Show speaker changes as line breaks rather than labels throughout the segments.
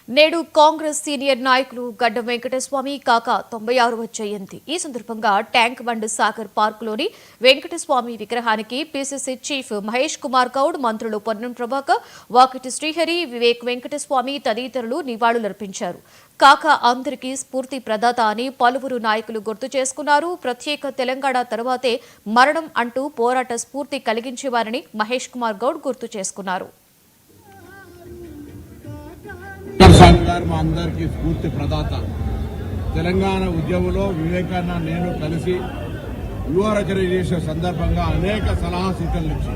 నేడు కాంగ్రెస్ సీనియర్ నాయకులు గడ్డ వెంకటస్వామి కాకా 96వ జయంతి. ఈ సందర్భంగా ట్యాంక్ బండ్ సాగర్ పార్కులోని వెంకటస్వామి విగ్రహానికి పీసీసీ చీఫ్ మహేష్ కుమార్ గౌడ్, మంత్రులు పొన్నం ప్రభాకర్, వాకిటి శ్రీహరి, వివేక్ వెంకటస్వామి తదితరులు నివాళులర్పించారు. కాకా అందరికీ స్ఫూర్తి ప్రదాత అని పలువురు నాయకులు గుర్తు చేసుకున్నారు. ప్రత్యేక తెలంగాణ తర్వాతే మరణం అంటూ పోరాట స్ఫూర్తి కలిగించేవారని మహేష్ కుమార్ గౌడ్ గుర్తు చేసుకున్నారు.
మా అందరికీ స్ఫూర్తి ప్రదాత. తెలంగాణ ఉద్యమంలో వివేకానంద నేను కలిసి యువ రచన చేసే సందర్భంగా అనేక సలహా సూచనలు ఇచ్చి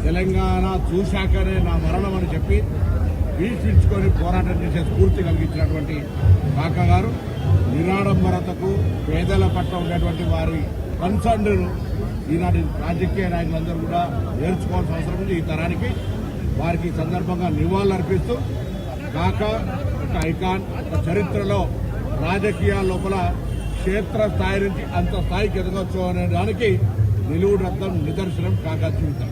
తెలంగాణ చూశాకనే నా మరణం అని చెప్పి వీక్షించుకొని పోరాటం చేసే స్ఫూర్తి కలిగించినటువంటి కాకా గారు నిరాడంబరతకు పేదల పట్ల ఉండేటువంటి వారి కన్సర్న్ను ఈనాటి రాజకీయ నాయకులందరూ కూడా నేర్చుకోవాల్సిన అవసరం ఉంది. ఈ తరానికి వారికి సందర్భంగా నివాళులర్పిస్తూ కాకా ఒక ఐకాన్, ఒక చరిత్రలో రాజకీయాల లోపల క్షేత్ర స్థాయి నుంచి అంత స్థాయికి ఎదగొచ్చు అనే దానికి నిలువురత్నం నిదర్శనం కాకా జీవితం.